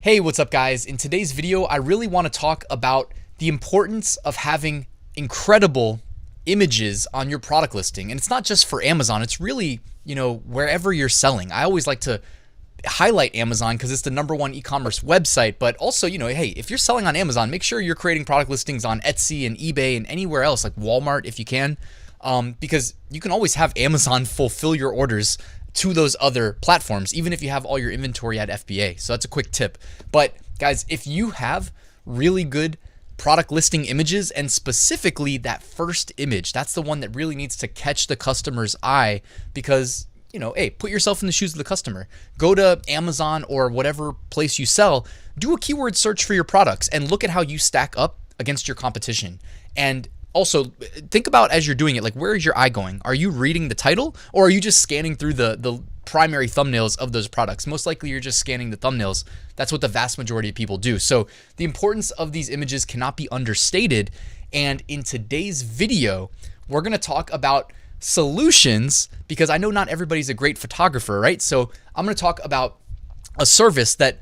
Hey, what's up guys? In today's video, I really want to talk about the importance of having incredible images on your product listing. And it's not just for Amazon, it's really, wherever you're selling. I always like to highlight Amazon because it's the #1 e-commerce website, but also, hey, if you're selling on Amazon, make sure you're creating product listings on Etsy and eBay and anywhere else like Walmart if you can, because you can always have Amazon fulfill your orders to those other platforms, even if you have all your inventory at FBA. So that's a quick tip. But guys, if you have really good product listing images, and specifically that first image, that's the one that really needs to catch the customer's eye because, hey, put yourself in the shoes of the customer. Go to Amazon or whatever place you sell, do a keyword search for your products and look at how you stack up against your competition. And also, think about as you're doing it, like where is your eye going? Are you reading the title or are you just scanning through the primary thumbnails of those products? Most likely you're just scanning the thumbnails. That's what the vast majority of people do. So the importance of these images cannot be understated. And in today's video, we're going to talk about solutions because I know not everybody's a great photographer, right? So I'm going to talk about a service that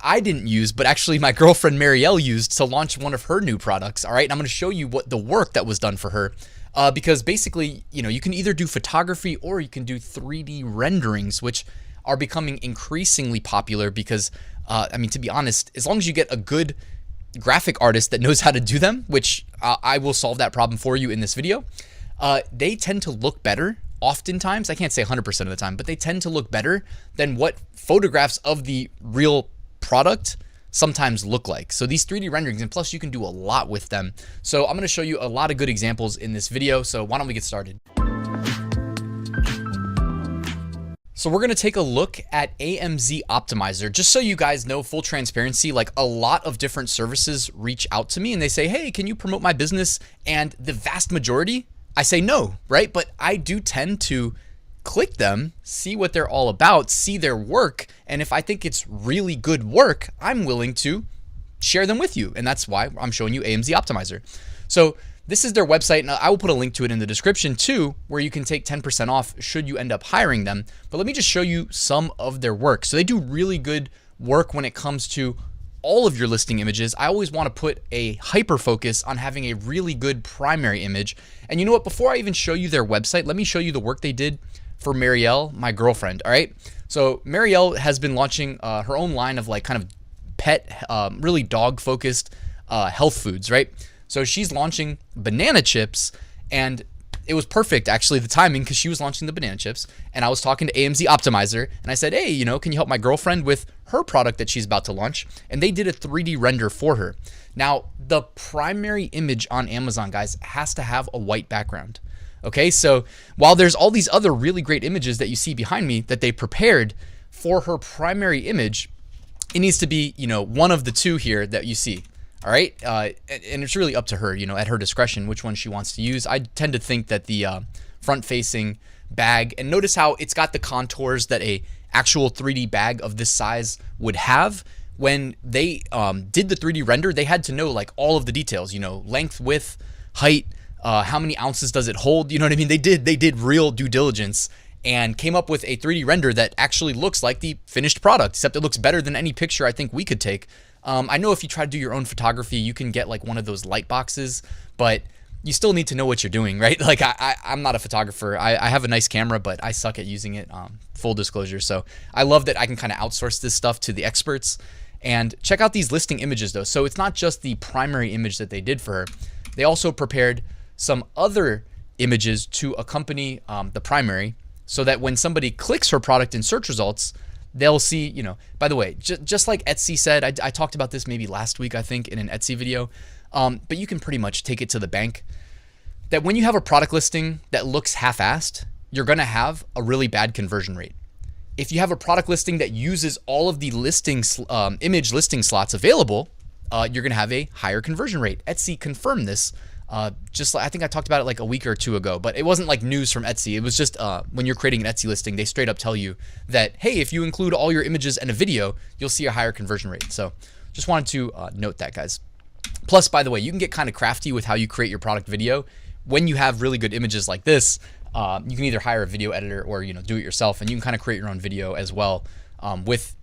I didn't use, but actually my girlfriend Marielle used to launch one of her new products. All right. And I'm going to show you what the work that was done for her. Because basically, you can either do photography or you can do 3D renderings, which are becoming increasingly popular because, to be honest, as long as you get a good graphic artist that knows how to do them, which I will solve that problem for you in this video, they tend to look better. Oftentimes, I can't say 100% of the time, but they tend to look better than what photographs of the real product sometimes look like. So these 3D renderings, and plus you can do a lot with them. So I'm going to show you a lot of good examples in this video. So why don't we get started? So we're going to take a look at AMZ Optimizer. Just so you guys know, full transparency, like a lot of different services reach out to me and they say, hey, can you promote my business? And the vast majority, I say no, right? But I do tend to click them, see what they're all about, see their work. And if I think it's really good work, I'm willing to share them with you. And that's why I'm showing you AMZ Optimizer. So this is their website, and I will put a link to it in the description too, where you can take 10% off should you end up hiring them. But let me just show you some of their work. So they do really good work when it comes to all of your listing images. I always want to put a hyper focus on having a really good primary image. And you know what, before I even show you their website, let me show you the work they did for Marielle, my girlfriend. All right. So Marielle has been launching her own line of like kind of pet, really dog focused health foods, right? So she's launching banana chips, and it was perfect actually, the timing, because she was launching the banana chips and I was talking to AMZ Optimizer and I said, hey, can you help my girlfriend with her product that she's about to launch? And they did a 3D render for her. Now, the primary image on Amazon, guys, has to have a white background. Okay, so while there's all these other really great images that you see behind me that they prepared for her primary image, it needs to be, one of the two here that you see. All right, and it's really up to her, at her discretion, which one she wants to use. I tend to think that the front-facing bag, and notice how it's got the contours that a actual 3D bag of this size would have. When they did the 3D render, they had to know like all of the details, length, width, height. How many ounces does it hold? You know what I mean? They did real due diligence and came up with a 3D render that actually looks like the finished product, except it looks better than any picture I think we could take. I know if you try to do your own photography, you can get like one of those light boxes, but you still need to know what you're doing, right? Like I'm not a photographer. I have a nice camera, but I suck at using it, full disclosure. So I love that I can kind of outsource this stuff to the experts. And check out these listing images though. So it's not just the primary image that they did for her. They also prepared some other images to accompany the primary, so that when somebody clicks her product in search results, they'll see, by the way, just like Etsy said, I talked about this maybe last week, I think, in an Etsy video, but you can pretty much take it to the bank, that when you have a product listing that looks half-assed, you're going to have a really bad conversion rate. If you have a product listing that uses all of the image listing slots available, you're going to have a higher conversion rate. Etsy confirmed this. Just like, I think I talked about it like a week or two ago, but it wasn't like news from Etsy. It was just when you're creating an Etsy listing, they straight up tell you that, hey, if you include all your images and a video, you'll see a higher conversion rate. So just wanted to note that, guys. Plus, by the way, you can get kind of crafty with how you create your product video. When you have really good images like this, you can either hire a video editor or do it yourself, and you can kind of create your own video as well with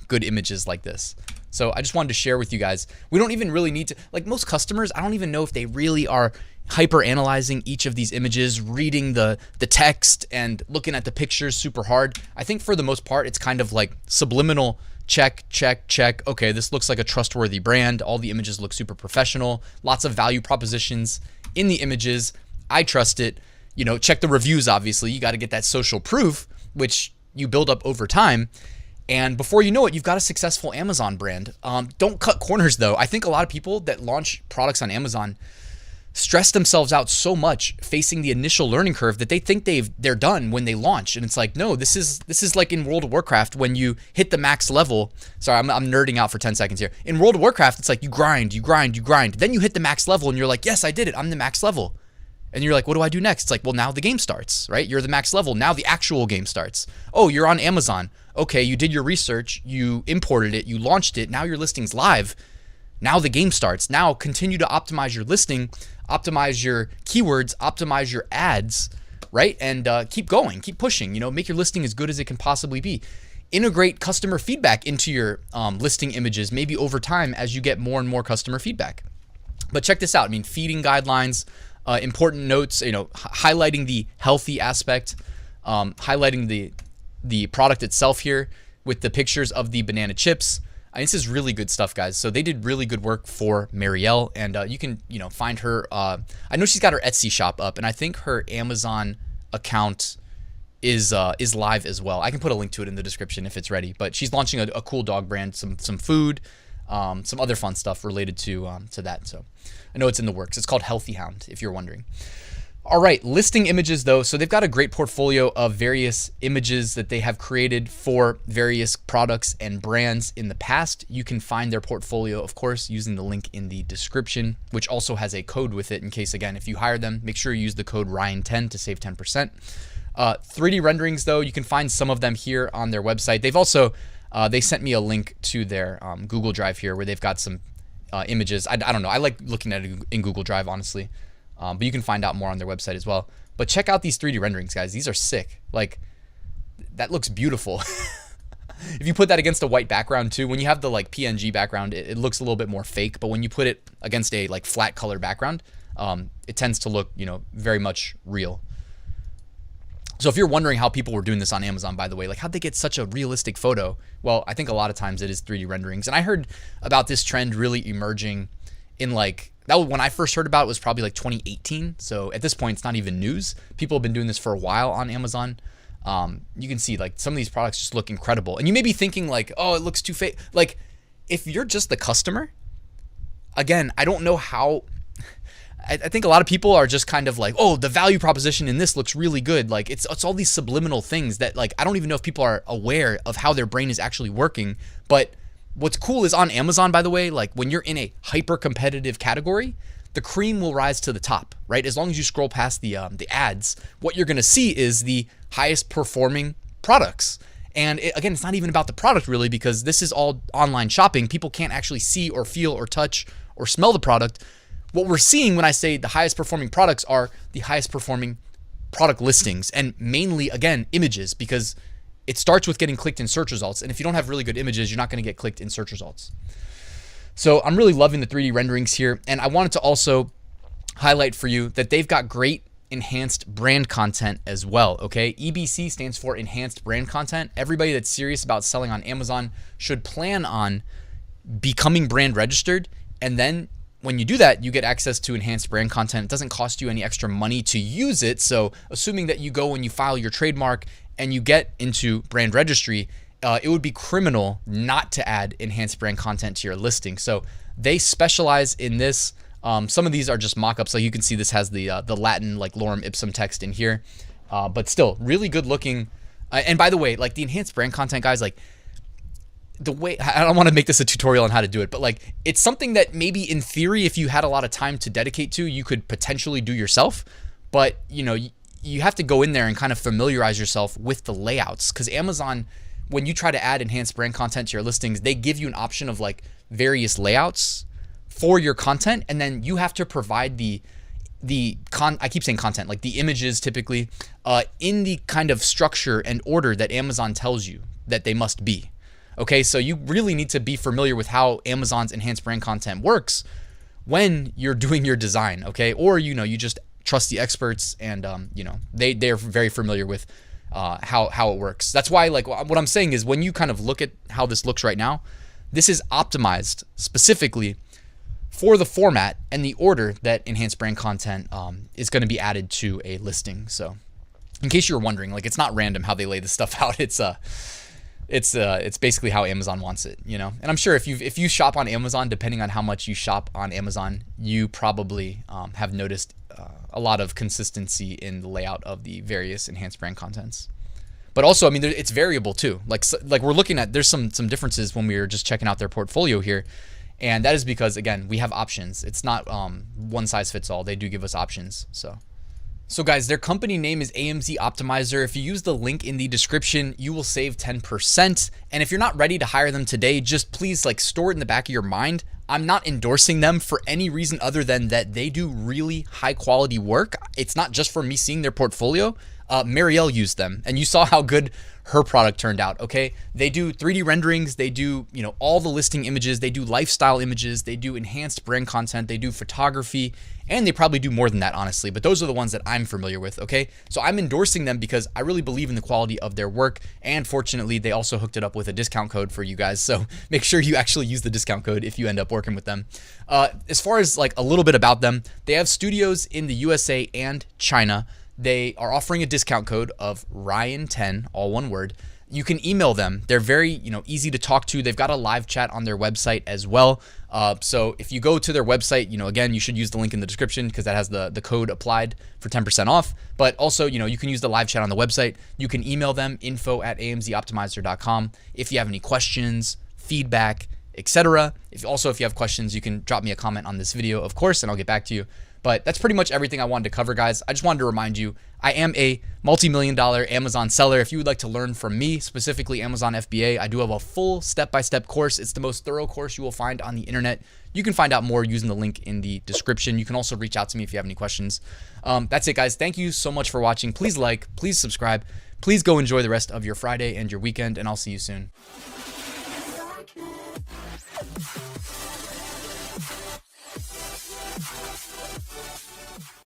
good images like this. So I just wanted to share with you guys. We don't even really need to, like most customers, I don't even know if they really are hyper analyzing each of these images, reading the text and looking at the pictures super hard. I think for the most part, it's kind of like subliminal check, check, check. Okay, this looks like a trustworthy brand. All the images look super professional. Lots of value propositions in the images. I trust it. You know, check the reviews, obviously. You got to get that social proof, which you build up over time. And before you know it, you've got a successful Amazon brand. Don't cut corners though. I think a lot of people that launch products on Amazon stress themselves out so much facing the initial learning curve that they think they're done when they launch. And it's like, no, this is like in World of Warcraft when you hit the max level. Sorry, I'm nerding out for 10 seconds here. In World of Warcraft, it's like you grind. Then you hit the max level and you're like, yes, I did it. I'm the max level. And you're like, what do I do next? It's like, well, now the game starts, right? You're the max level. Now the actual game starts. Oh, you're on Amazon. Okay, you did your research. You imported it. You launched it. Now your listing's live. Now the game starts. Now continue to optimize your listing, optimize your keywords, optimize your ads, right? And keep going, keep pushing. You know, make your listing as good as it can possibly be. Integrate customer feedback into your listing images, maybe over time as you get more and more customer feedback. But check this out. I mean, feeding guidelines, important notes, you know, highlighting the healthy aspect, highlighting the product itself here with the pictures of the banana chips. I mean, this is really good stuff, guys. So they did really good work for Marielle, and you can, you know, find her. I know she's got her Etsy shop up, and I think her Amazon account is live as well. I can put a link to it in the description if it's ready. But she's launching a cool dog brand, some food, some other fun stuff related to that. So I know it's in the works. It's called Healthy Hound, if you're wondering. All right, listing images though. So they've got a great portfolio of various images that they have created for various products and brands in the past. You can find their portfolio, of course, using the link in the description, which also has a code with it in case, again, if you hire them, make sure you use the code Ryan10 to save 10%. 3D renderings though, you can find some of them here on their website. They've also, they sent me a link to their Google Drive here where they've got some images. I don't know. I like looking at it in Google Drive, honestly. But you can find out more on their website as well. But check out these 3D renderings, guys. These are sick. Like, that looks beautiful. If you put that against a white background too, when you have the like PNG background, it looks a little bit more fake. But when you put it against a like flat color background, it tends to look, you know, very much real. So if you're wondering how people were doing this on Amazon, by the way, like how'd they get such a realistic photo? Well, I think a lot of times it is 3D renderings. And I heard about this trend really emerging in like, that was when I first heard about it was probably like 2018. So at this point, it's not even news. People have been doing this for a while on Amazon. You can see like some of these products just look incredible. And you may be thinking like, oh, it looks too fake. Like if you're just the customer, again, I don't know how, I think a lot of people are just kind of like, oh, the value proposition in this looks really good. Like it's all these subliminal things that like, I don't even know if people are aware of how their brain is actually working. But what's cool is on Amazon, by the way, like when you're in a hyper competitive category, the cream will rise to the top, right? As long as you scroll past the ads, what you're going to see is the highest performing products. And again, it's not even about the product really, because this is all online shopping. People can't actually see or feel or touch or smell the product. What we're seeing when I say the highest performing products are the highest performing product listings, and mainly, again, images, because it starts with getting clicked in search results. And if you don't have really good images, you're not going to get clicked in search results. So I'm really loving the 3D renderings here. And I wanted to also highlight for you that they've got great enhanced brand content as well. Okay. EBC stands for enhanced brand content. Everybody that's serious about selling on Amazon should plan on becoming brand registered. And then when you do that, you get access to enhanced brand content. It doesn't cost you any extra money to use it. So assuming that you go and you file your trademark and you get into brand registry, it would be criminal not to add enhanced brand content to your listing. So they specialize in this. Some of these are just mock-ups. Like you can see this has the Latin like lorem ipsum text in here, but still really good looking. And by the way, like the enhanced brand content, guys, like the way, I don't want to make this a tutorial on how to do it, but like it's something that maybe in theory, if you had a lot of time to dedicate to, you could potentially do yourself. But you know, you have to go in there and kind of familiarize yourself with the layouts, because Amazon, when you try to add enhanced brand content to your listings, they give you an option of like various layouts for your content. And then you have to provide I keep saying content, like the images typically, in the kind of structure and order that Amazon tells you that they must be. Okay, so you really need to be familiar with how Amazon's enhanced brand content works when you're doing your design, okay? Or, you just trust the experts and, they're very familiar with how it works. That's why, like, what I'm saying is when you kind of look at how this looks right now, this is optimized specifically for the format and the order that enhanced brand content is going to be added to a listing. So in case you were wondering, like, it's not random how they lay this stuff out. It's basically how Amazon wants it, And I'm sure if you shop on Amazon, depending on how much you shop on Amazon, you probably have noticed a lot of consistency in the layout of the various enhanced brand contents. But also, I mean, it's variable too. Like we're looking at, there's some differences when we were just checking out their portfolio here. And that is because, again, we have options. It's not one size fits all. They do give us options. So guys, their company name is AMZ Optimizer. If you use the link in the description, you will save 10%. And if you're not ready to hire them today, just please store it in the back of your mind. I'm not endorsing them for any reason other than that they do really high quality work. It's not just for me seeing their portfolio. Marielle used them and you saw how good her product turned out. Okay. They do 3D renderings. They do, all the listing images. They do lifestyle images. They do enhanced brand content. They do photography, and they probably do more than that, honestly, but those are the ones that I'm familiar with. Okay. So I'm endorsing them because I really believe in the quality of their work. And fortunately, they also hooked it up with a discount code for you guys. So make sure you actually use the discount code if you end up working with them. As far as a little bit about them, they have studios in the USA and China. They are offering a discount code of Ryan10, all one word. You can email them. They're very, easy to talk to. They've got a live chat on their website as well. So if you go to their website, again, you should use the link in the description because that has the code applied for 10% off. But also, you can use the live chat on the website. You can email them, info@amzoptimizer.com. If you have any questions, feedback, etc. If you have questions, you can drop me a comment on this video, of course, and I'll get back to you. But that's pretty much everything I wanted to cover, guys. I just wanted to remind you, I am a multi-million-dollar Amazon seller. If you would like to learn from me, specifically Amazon FBA, I do have a full step-by-step course. It's the most thorough course you will find on the internet. You can find out more using the link in the description. You can also reach out to me if you have any questions. That's it, guys. Thank you so much for watching. Please like, please subscribe. Please go enjoy the rest of your Friday and your weekend, and I'll see you soon.